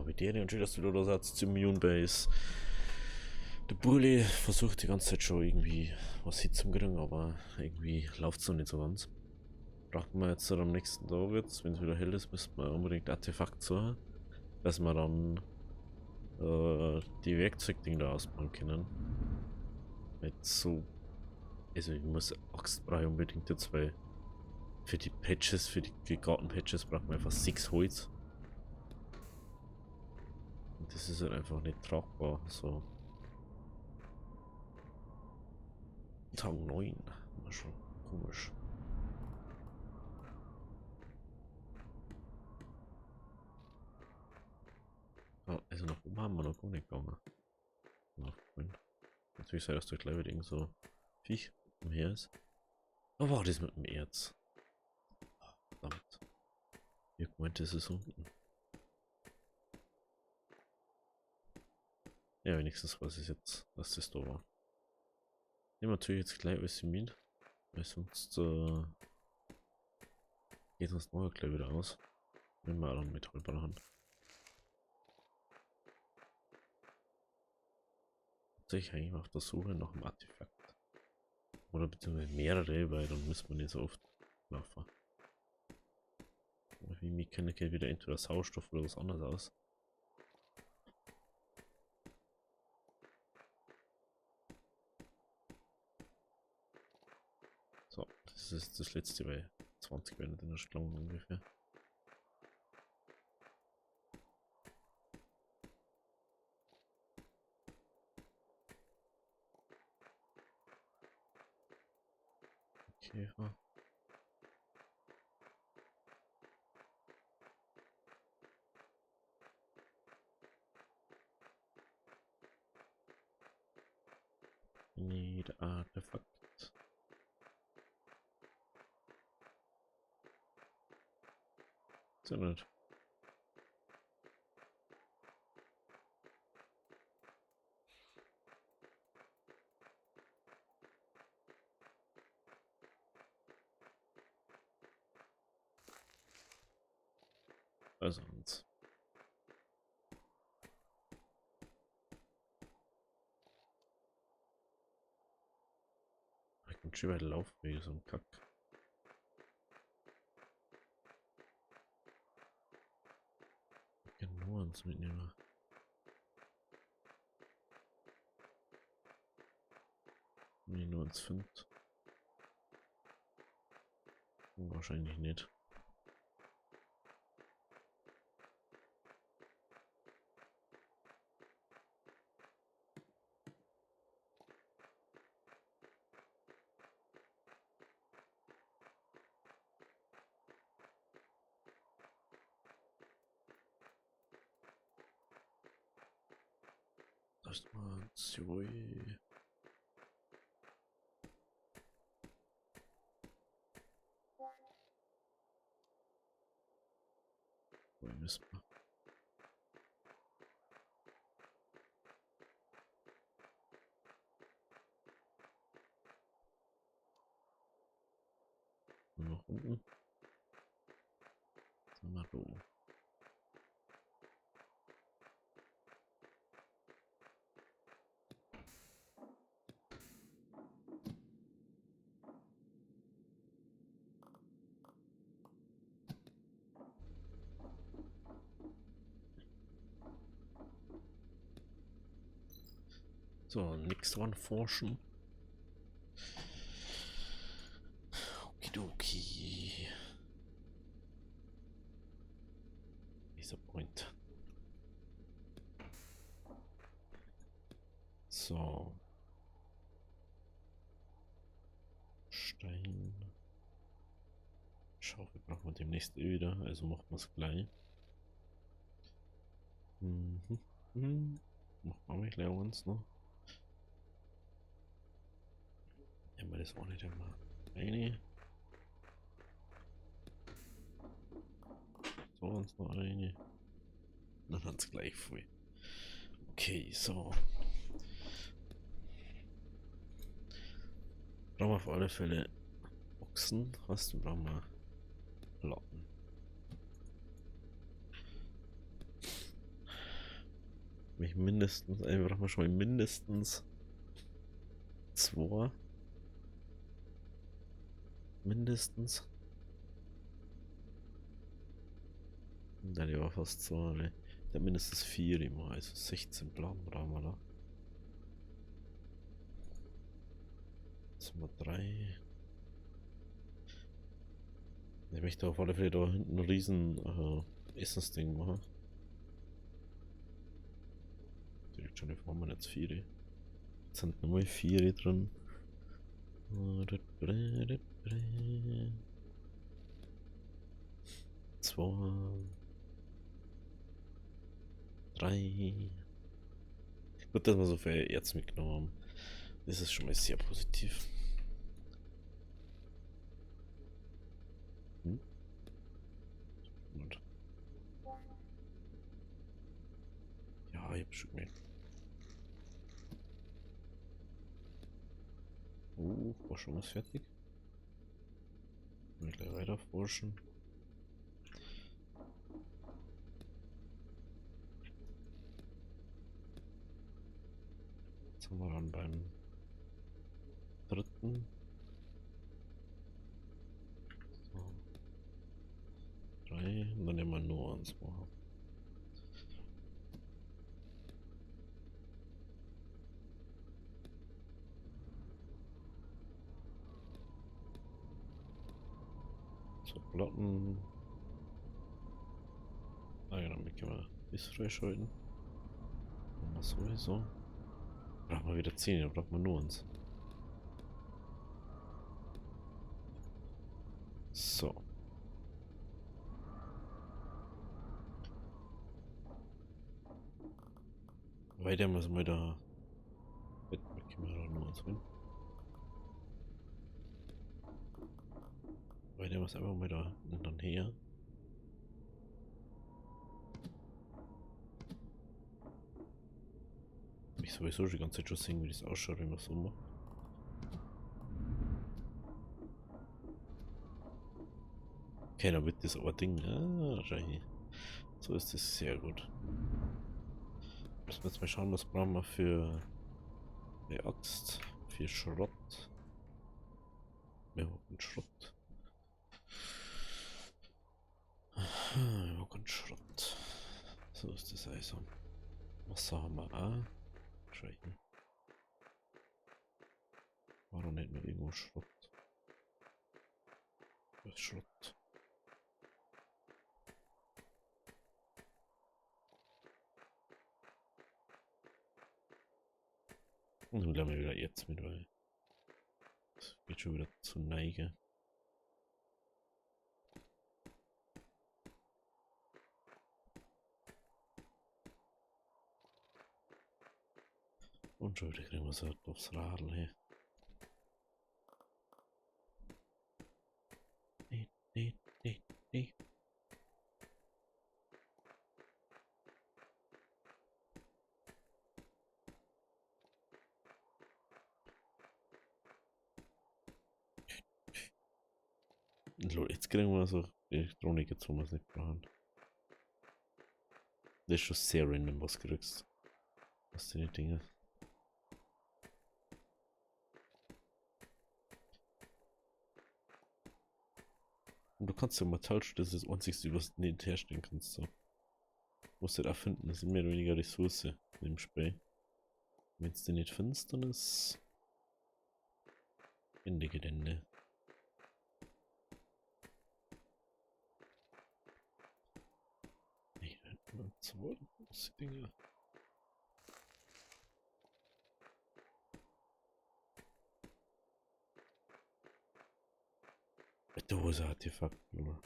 Habitäre und schön, dass du wieder da sitzt zum Moonbase. Der Burli versucht die ganze Zeit schon irgendwie was hinzukriegen, aber irgendwie läuft es noch nicht so ganz. Brauchen wir jetzt am nächsten Tag jetzt, wenn es wieder hell ist, müssen wir unbedingt Artefakt suchen, dass wir dann die Werkzeugdinge da ausbauen können. Jetzt so, also ich muss Axt brauche ich unbedingt jetzt, weil für die Patches, für die Garten-Patches braucht man einfach 6 Holz. Und das ist halt einfach nicht tragbar, so. Tag 9, war schon komisch. Ah, also nach oben haben wir noch gar nicht gegangen. Natürlich sei das doch gleich wieder irgend so Viech umher ist. Aber war das mit dem Erz? Verdammt. Ich meinte, es ist unten. Ja, wenigstens weiß ich jetzt, dass das da war. Nehmen wir natürlich jetzt gleich alles mit, weil sonst geht uns noch gleich wieder aus. Nehmen wir auch noch mit Hand. Ich eigentlich auf der Suche nach einem Artefakt. Oder beziehungsweise mehrere, weil dann müssen wir nicht so oft laufen. Irgendwie kenne ich wieder entweder Sauerstoff oder was anderes aus. So, das ist das letzte, weil 20 werden in der Stunde ungefähr. Käfer. Need Artefakt. So nicht. Also uns. Ich bin schon weit Laufwege, so ein Kack. Ich kann nur uns mitnehmen. Nee, nur uns 5. Wahrscheinlich nicht. Das war Zui. Wo müssen wir? Nur nach unten. Dann nach oben. So, nix dran forschen. Okidoki. Dieser Point. So. Stein. Schaufel brauchen wir demnächst wieder, also machen wir es gleich. Machen wir gleich uns noch. Ja, weil das auch nicht immer eine. So, uns noch eine. Dann hat es gleich voll. Okay, so. Brauchen wir auf alle Fälle Ochsen. Was? Dann brauchen wir Platten. Mich mindestens, einfach mal schon mal mindestens 2. Mindestens. Dann ja fast 2, ne? Dann mindestens 4 immer, also 16 Plan brauchen wir da. Jetzt haben wir 3. Ich möchte auf alle Fälle da hinten ein riesen Essensding machen. Direkt schon, wir haben jetzt 4. Jetzt sind nochmal 4 drin. 2, 3. Gut, dass wir so viel Erz mitgenommen haben. Das ist schon mal sehr positiv. Hm? Und ja, ich hab schon gemerkt. Forschung ist fertig. Wir gleich weiter forschen. Jetzt sind wir dann beim 3. So. 3 und dann nehmen wir nur eins machen. So, Platten. Ah ja, damit können wir das freischalten. Machen wir sowieso. Brauchen wir wieder 10, da brauchen wir nur uns. So. Weiter müssen wir da. Können wir da nur uns hin. Weiter müssen wir einfach mal da und dann her. Ich sowieso die ganze Zeit schon sehen, wie das ausschaut, wenn man so macht. Keiner wird das aber Ding. Ah, wahrscheinlich. So ist das sehr gut. Müssen wir jetzt mal schauen, was brauchen wir für eine Axt, für Schrott. Wir brauchen Schrott. Wir brauchen Schrott. So ist das also. Wasser haben wir auch. Wahrscheinlich. Warum nicht nur irgendwo Schrott? Was ist Schrott? Und dann lernen wir wieder jetzt mit, weil es geht schon wieder zu Neige. Und schon wieder kriegen wir so aufs Radl her. Nee. Jetzt kriegen wir so Elektronik, jetzt wo wir es nicht brauchen. Das ist schon sehr random, was du kriegst. Was sind die Dinge? Und du kannst ja Metallstück, das ist das einzige, was du nicht herstellen kannst. So. Du musst halt auch finden, das ist mehr oder weniger Ressource in dem Spiel. Wenn du den nicht findest, dann ist Ende Gelände. Nee, zwei große Dinge. Dose Artefakt nur.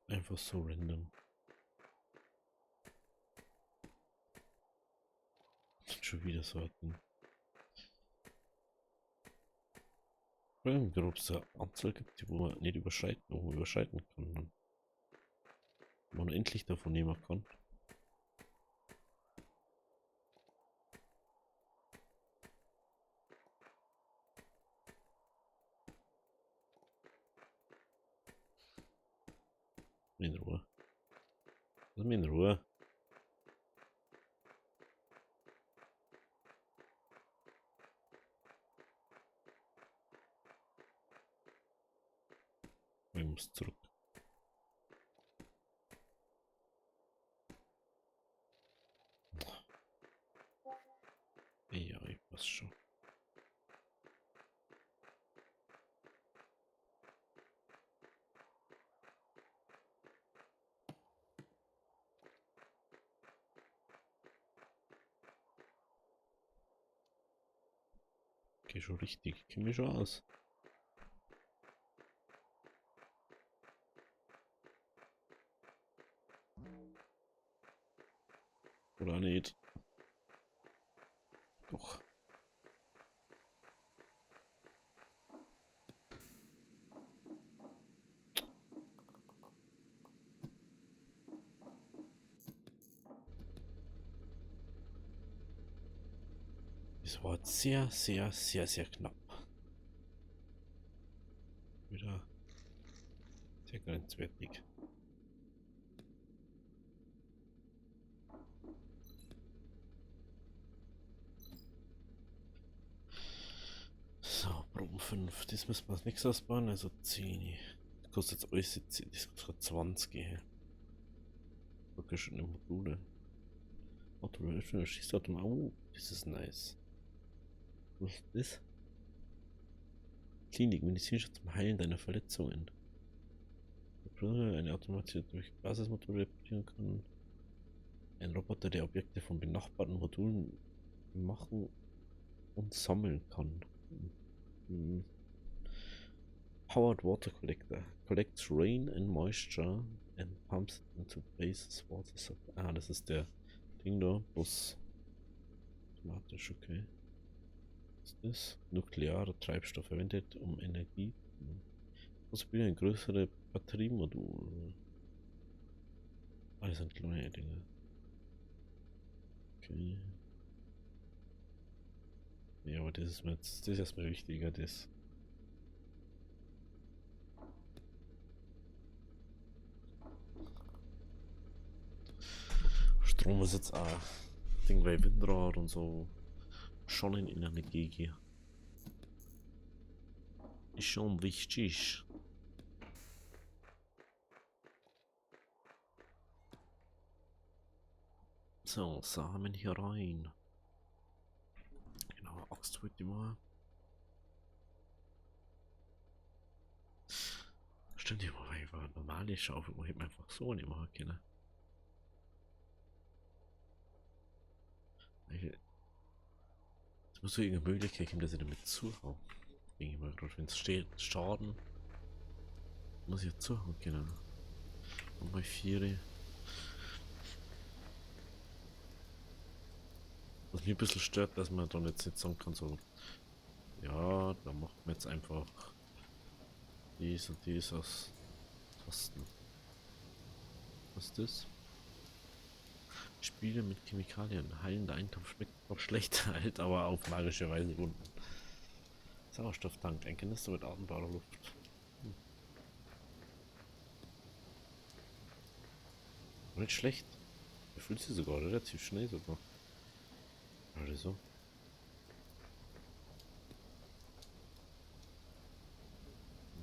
Einfach so random. Schon wieder Sorten. Ich glaube, es eine Anzahl gibt, die wo man nicht überschreiten, wo man überschreiten kann. Wo man endlich davon nehmen kann. mich in Ruhe. Lass mich in Ruhe. Ich muss zurück. Ja, ich weiß schon. Okay, schon richtig. Kenne mich schon aus. Oder nicht? Doch. Es war sehr, sehr, sehr, sehr knapp. Wieder sehr grenzwertig. So, Proben 5. Das müssen wir als nächstes ausbauen, also 10. Das kostet jetzt alles 10, das kostet 20. Wirklich schon im Module. Auto schießt automatisch. Oh, das ist nice. Was ist das? Klinik, medizinischer zum Heilen deiner Verletzungen. Eine Automatisierung durch Basismodule reparieren kann. Ein Roboter, der Objekte von benachbarten Modulen machen und sammeln kann. Powered Water Collector. Collects rain and moisture and pumps it into bases water supply. Ah, das ist der Ding da. Bus. Automatisch, okay. Was ist das? Nuklearer Treibstoff verwendet, um Energie. Was will ein größere Batteriemodul? Ah, das sind kleine Dinge. Okay. Ja, aber das ist mir jetzt, das ist erstmal wichtiger, das. Strom ist jetzt auch Ding bei Windrad und so schon in Energie hier. Ist schon wichtig. So, Samen hier rein. Genau, Axt wird immer. Stimmt ja, weil ich war normale Schaufel, wo ich einfach so nicht machen können. Es muss so irgendeine Möglichkeit geben, dass ich damit zuhaue. Denke ich mal gerade, wenn es steht, Schaden, muss ich ja zuhauen können. Und bei 4. Was mich ein bisschen stört, dass man dann jetzt nicht sagen kann, so, ja, da machen wir jetzt einfach dies und dies aus Tasten. Was ist das? Spiele mit Chemikalien. Heilender Eintopf schmeckt noch schlechter halt, aber auf magische Weise unten. Sauerstofftank, ein Kanister mit atembauer Luft. Nicht schlecht. Er fühlt sich sogar relativ schnell sogar. Oder so.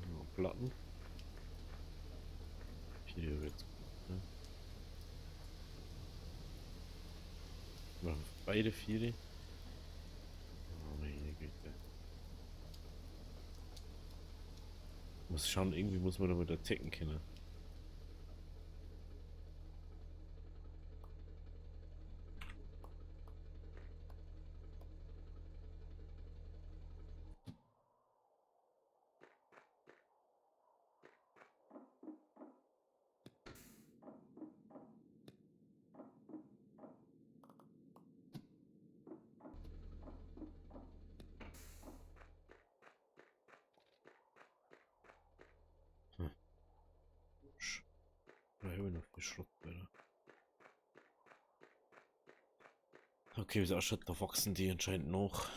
Ja, Platten. Hier wird's gut, ne? Machen beide 4. Oh meine Güte. Muss schauen, irgendwie muss man damit attacken können. Hm. Da habe ich noch viel Schrott weiter. Okay, wie es ausschaut, da wachsen die anscheinend noch.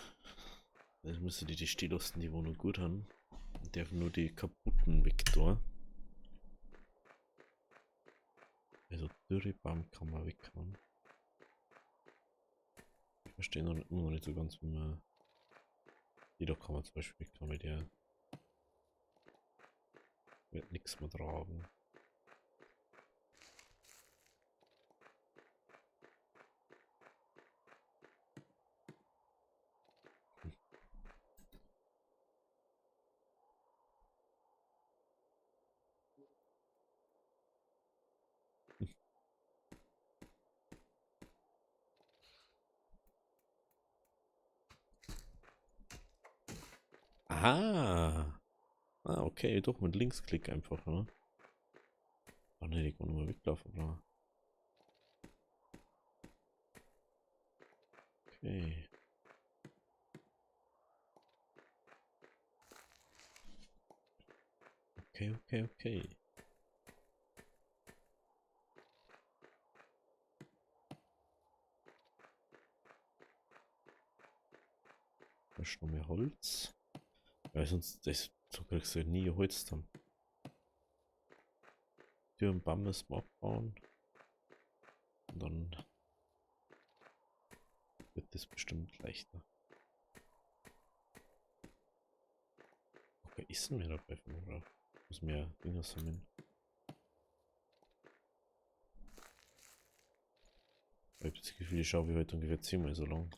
Jetzt müssen die stehen lassen, die wo noch gut haben. Und dürfen nur die kaputten weg da. Dürrebaum kann man weghauen. Ich verstehe immer noch nicht so ganz, wie man... Die da kann man zum Beispiel weghauen, mit der wird nichts mehr tragen. Aha! Ah, okay, doch mit Linksklick einfach, ne? Oh ne, die kann nur weglaufen, oder? Okay. Okay. Da ist noch mehr Holz. Weil sonst, so kriegst du ja nie Holz dann. Tür und Baum müssen wir abbauen. Und dann wird das bestimmt leichter. Okay, ist denn mehr dabei von, oder? Muss mehr Dinger sammeln. Ich habe das Gefühl, ich schaue wie heute ungefähr 10-mal so lang.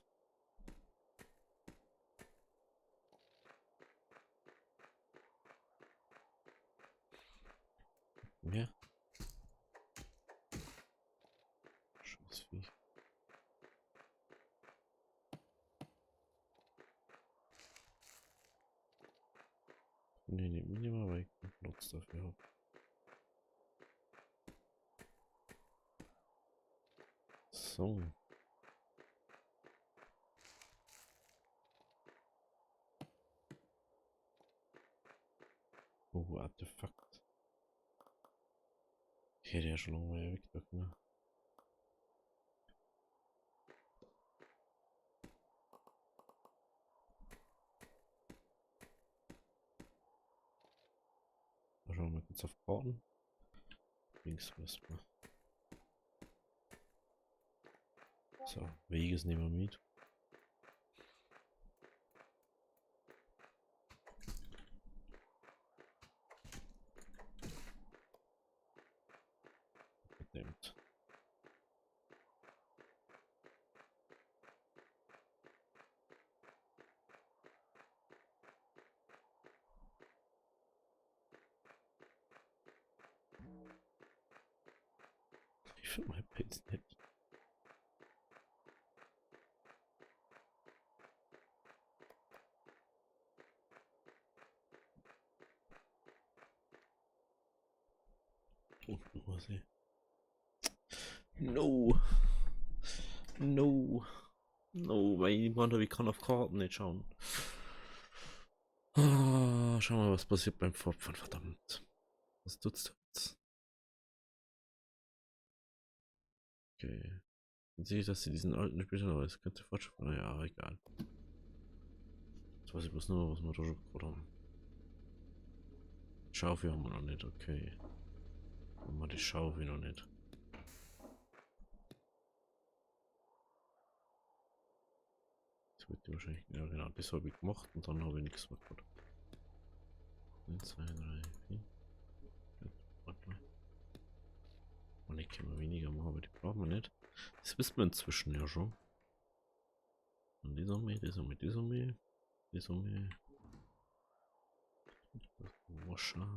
Mehr? Scheiß Viech. Ne, minimal, weil ich keinen Platz dafür habe. So. Oh, Artefakt. Ich hätte ja schon lange mal weggedrückt, ne? Da schauen wir kurz auf Karten. Links müssen wir. So, Weges nehmen wir mit. Verdammt. Ich finde mein Pilz nicht. Oh, was ich. No. No. No, weil ich meine, ich kann auf Karten nicht schauen. Ah, schau mal, was passiert beim Fortfahren, verdammt. Was tut's jetzt? Okay. Jetzt sehe ich, dass sie diesen alten Spielstand, aber es könnte fortfahren. Naja, egal. Jetzt weiß ich bloß nur, was wir da schon gemacht haben. Schaufel haben wir noch nicht, okay. Haben wir die Schaufel noch nicht. Das wird die wahrscheinlich, ja genau, das habe ich gemacht und dann habe ich nichts mehr gemacht. 1, 2, 3, 4. Warte mal. Und ich kann mal weniger machen, aber die brauchen wir nicht. Das wissen wir inzwischen ja schon. Und die Summe, die Summe, die Summe, die Summe. Wascher.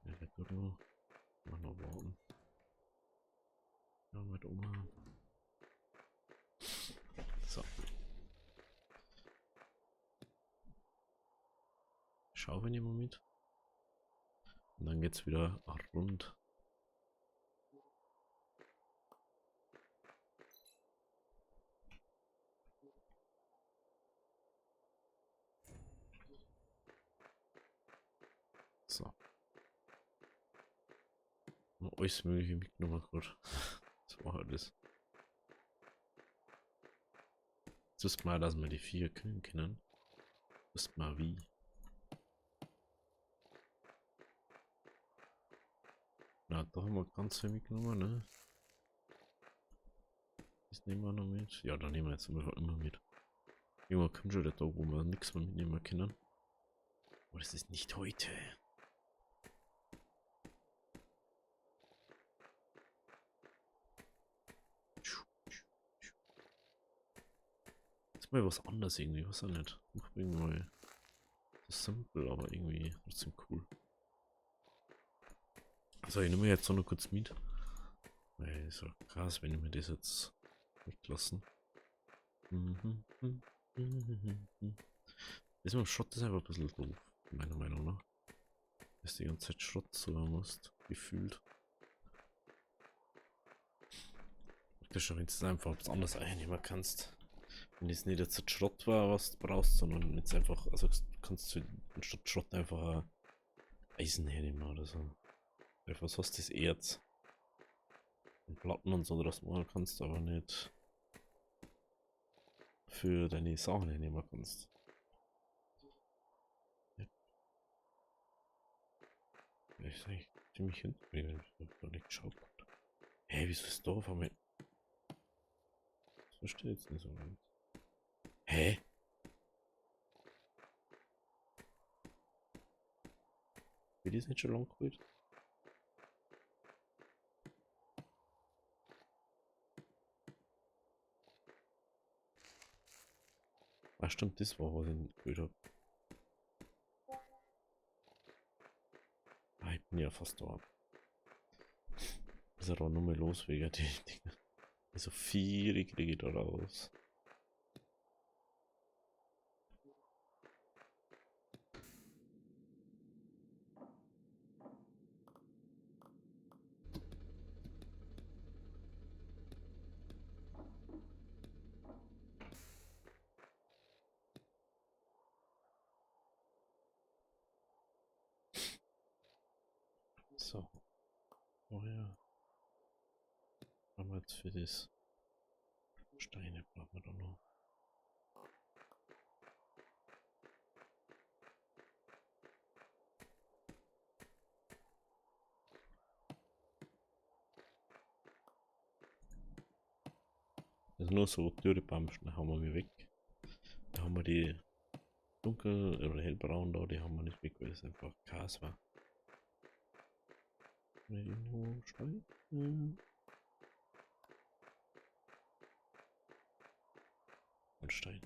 Ja, der Gürtel. Mal noch warten. Ja, mit Oma. So. Schaufel nehmen wir mit. Und dann geht's wieder rund. So. Und alles mögliche mitgenommen gut. Das war halt das. Jetzt wissen wir, dass wir die 4 killen können. Wissen wir wie. Da haben wir ganz viel mitgenommen, ne? Das nehmen wir noch mit. Ja, da nehmen wir jetzt einfach immer mit. Irgendwann kommt schon der Tag, wo wir nichts mehr mitnehmen können. Aber das ist nicht heute. Das ist mal was anderes irgendwie, was auch nicht. Mach irgendwie mal das simpel, aber irgendwie trotzdem cool. Also ich nehme jetzt so noch kurz mit. Weil ist ja krass, wenn ich mir das jetzt weglassen. Das mit dem Schrott ist einfach ein bisschen doof, meiner Meinung nach. Dass du die ganze Zeit Schrott suchen musst, gefühlt. Das ist schon, wenn du es einfach was anderes einnehmen kannst. Wenn es nicht jetzt Schrott war, was du brauchst, sondern jetzt einfach, also kannst du anstatt Schrott einfach Eisen hernehmen oder so. Einfach so hast du das Erz. Und Platten und so draus machen kannst, aber nicht für deine Sachen hernehmen kannst. Ja. Ich ist eigentlich ziemlich hinten, wenn ich noch nicht geschaut habe. Hä, wieso ist da auf einmal? Das verstehe ich jetzt nicht so ganz. Hä? Wird das nicht schon lang geholt? Ah, stimmt, das war, was ich nicht geholt habe. Ah, ich bin ja fast da. Ist er da nur mal los wegen die Dinger. Also 4 kriege ich da raus. So. Oh ja. Haben wir jetzt für das Steine brauchen wir da noch. Also nur so dürre Bamschen haben wir weg. Da haben wir die dunkel oder hellbraun da, die haben wir nicht weg, weil es einfach Gas war. Irgendwo Stein? Und Stein.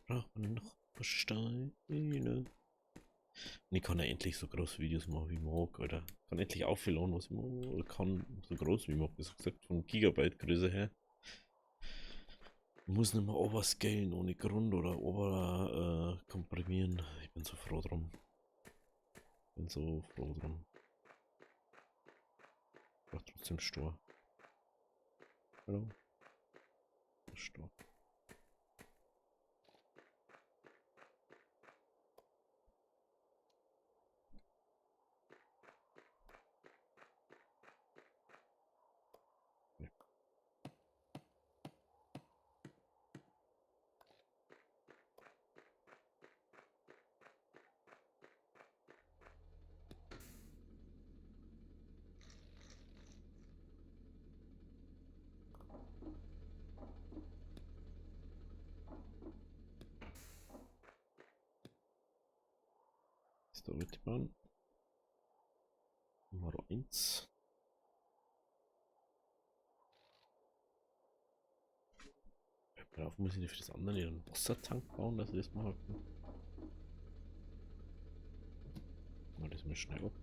Braucht man noch Steine? Und ich kann ja endlich so große Videos machen wie ich mag, oder kann endlich aufladen, was ich mag, oder kann so groß wie ich mag, das gesagt, von Gigabyte Größe her. Ich muss nicht mehr overscalen ohne Grund oder over komprimieren. Ich bin so froh drum. Bin so froh drum. War trotzdem stur. Hallo? Stur. Ist da Autobahn. Nummer 1. Darauf muss ich für das andere einen Wassertank bauen, dass ich das machen kann. Mal das mal schnell ab.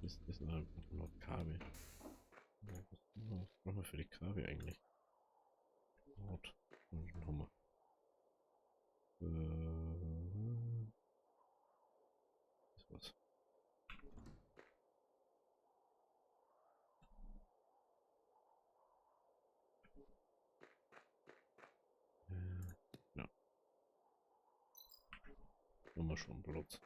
Das ist einfach noch Kabel. Was brauchen wir für die Kabel eigentlich? Rot. Und dann haben wir. Das war's. Ja. Haben wir schon Platz.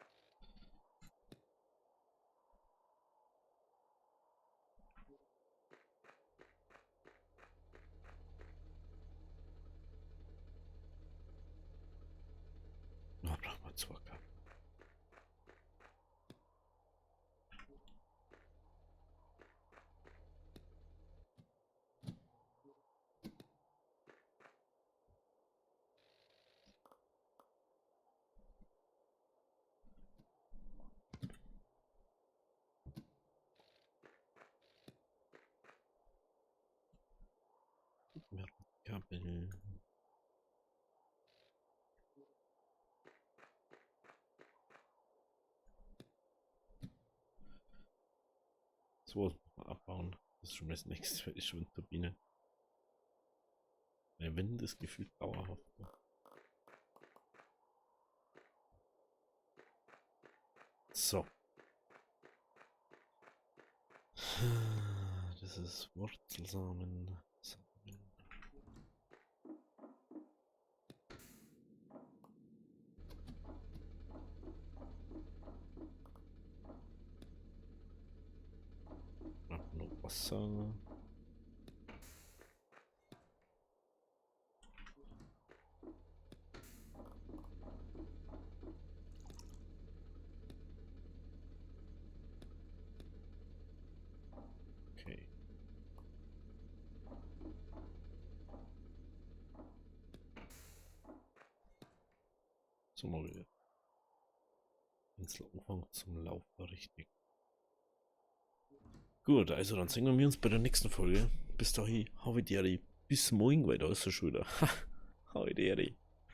Kabel. So, abbauen. Das ist schon das nächste für die Windturbine. Der Wind ist gefühlt dauerhaft. So. Das ist Wurzelsamen. Noch Wasser. Okay. So mal wieder. Inselanfang zum Laufen richtig. Gut, also dann sehen wir uns bei der nächsten Folge. Bis dahin, habe ich dir bis morgen, weil da ist er schon wieder. Habe ich dir.